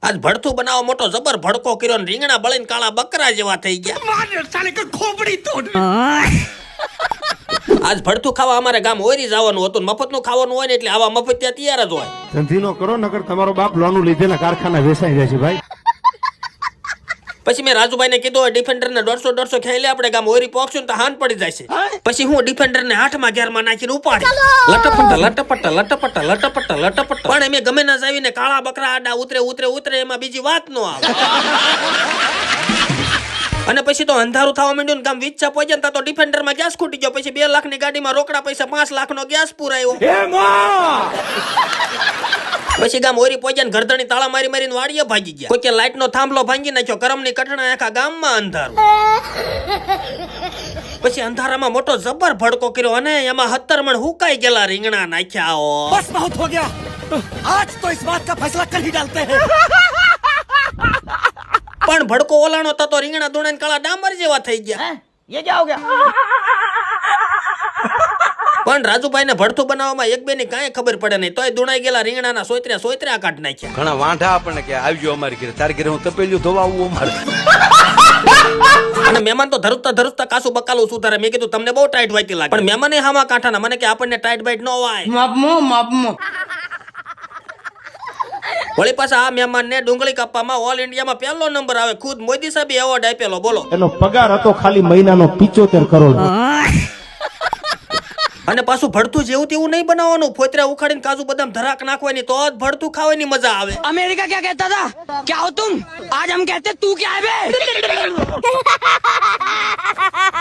આજ ભડથું બનાવવા મોટો જબર ભડકો કર્યો ને રીંગણા બળીને કાળા બકરા જેવા થઈ ગયા. આજ ભડથું ખાવા અમારે ગામ ઓરી જવાનું હતું. મફતનું ખાવાનું હોય ને એટલે આવા મફતિયા તૈયાર જ હોય. ધંધીનો કરો નકર તમારો બાપ લોનું લીધેલા કારખાના વેચાઈ જાય છે ભાઈ. પછી મેં રાજુભાઈ ને કીધું ડિફેન્ડર ને 150 ખેલી આપણે ગામ ઓરી પોખશું તો હાન પડી જાય છે. પછી હું ડિફેન્ડર ને 8માં ગેરમાં નાખીને ઉપાડી લટપટ પણ એમે ગમે ના જાવીને કાળા બકરા આડા ઉતરે એમાં બીજી વાત નો આવે. અને પછી તો અંધારું થવા માંડ્યું ગામ વીચા પહોંચ્યા તા તો ડિફેન્ડર માં ગેસ ખૂટી ગયો. પછી 2 લાખની ગાડીમાં રોકડા પૈસા 5 લાખનો ગેસ પુરાયો. પછી ગામ ઓરી પહોંચ્યા ગરદણી તાળા મારીને વાડીએ ભાગી ગયા. કોઈ કે લાઈટ નો થાંભલો ભાંગી નાખ્યો. કરમની કઠણા આખા ગામમાં અંધારું. પછી અંધારામાં મોટો જબર ભડકો કર્યો અને એમાં 17 મણ હુકાઈ ગયેલા રીંગણા નાખ્યા. बस बहुत हो गया आज तो इस बात का फैसला कल ही डालते हैं. પણ ભડકો ઓલાણો થતો રીંગણા ધોણાને કાળા ડામર જેવા થઈ ગયા. ये क्या हो गया? પણ રાજુભાઈ ને ભડથું બનાવવામાં એક બે ની કાંઈ ખબર પડે નહીં. તોય ધોણાઈ ગયેલા રીંગણાના સોયત્ર્યા કાઢ નાખ્યા. ઘણા વાંઢા આપણને કે આવજો અમારી ઘરે. તાર ઘરે હું તપેલ્યું ધોવા આવું અમારે. અને મહેમાન તો ધરુસતા કાસુ બકાલું સુધારે. મેં કીધું તમને બહુ ટાઈટ વાઈતી લાગે. પણ મહેમાને હામાં કાંઠાના મને કે આપણને ટાઈટ બાઈટ ન વાય. વળી પાછા આ મહેમાન ને ડુંગળી કાપવામાં ઓલ ઇન્ડિયામાં પહેલો નંબર આવે. ખુદ મોદી સાહેબે એવોર્ડ આપેલો. બોલો. એનો પગાર હતો ખાલી મહિનાનો 75 કરોડ. અને પાછું ભડથું જેવું તેવું નહીં બનાવવાનું. ફોતરા ઉખાડીને કાજુ બદામ ધરાક નાખવાની તો જ ભડથું ખાવાની મજા આવે. अमेरिका क्या कहता था? क्या हो तुम? आज हम कहते तू क्या है बे?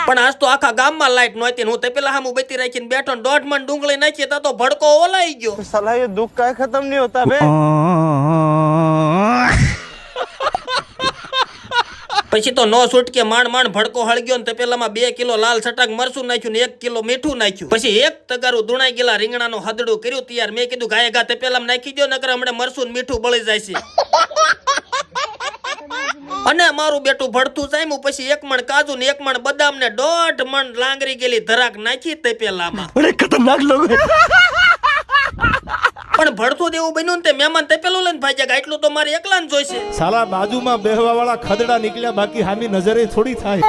પણ આજ તો આખા ગામમાં લાઈટ નહોતી. હું તે પેલા હામું બેતી રાખીને બેઠો ને 1.5 મણ ડુંગળી નાખી તો ભડકો ઓલાઈ ગયો. साला ये दुख का खत्म नहीं होता बे. પછી તો નો છૂટકે માંડ ભડકો હળગ્યો ને તે પેલામાં 2 કિલો લાલ છટાક મરચું નાખ્યું ને 1 કિલો મીઠું નાખ્યું. પછી 1 તગારું ધુણાઈ ગયેલા રીંગણાનું હદડું કર્યું તૈયાર. મેં કીધું ગાય ગા તે પેલામાં નાખી દો નકર હમણાં મરચું ને મીઠું બળી જાય છે. અને મારું બેટું ભડથું જામ્યું. પછી 1 મણ કાજુ ને 1 મણ બદામ ને 1.5 મણ લાંગરી ગયેલી ધરાક નાખી તે પેલામાં. बड़े खतरनाक लोग हैं. પણ ભડથું દેવું બન્યું ને તે મહેમાન તે પેલું લઈને ભાગ્યા. એટલું તો મારે એકલા ને જોઈશે. સાલા બાજુમાં બેહવા વાળા ખદડા નીકળ્યા બાકી હામી નજરે થોડી થાય.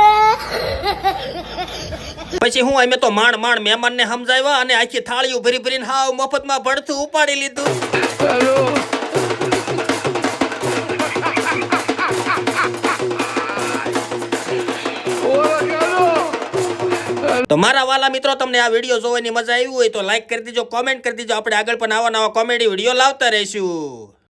પછી હું અમે તો માંડ મહેમાન ને સમજાવ્યા અને આખી થાળીઓ ભરીને હાવ મફતમાં ભડથું ઉપાડી લીધું. તો મારા વાલા મિત્રો તમને આ વિડીયો જોવાની મજા આવી હોય તો લાઈક કરી દેજો, કોમેન્ટ કરી દેજો. આપણે આગળ પણ આવા નવા કોમેડી વિડીયો લાવતા રહીશું.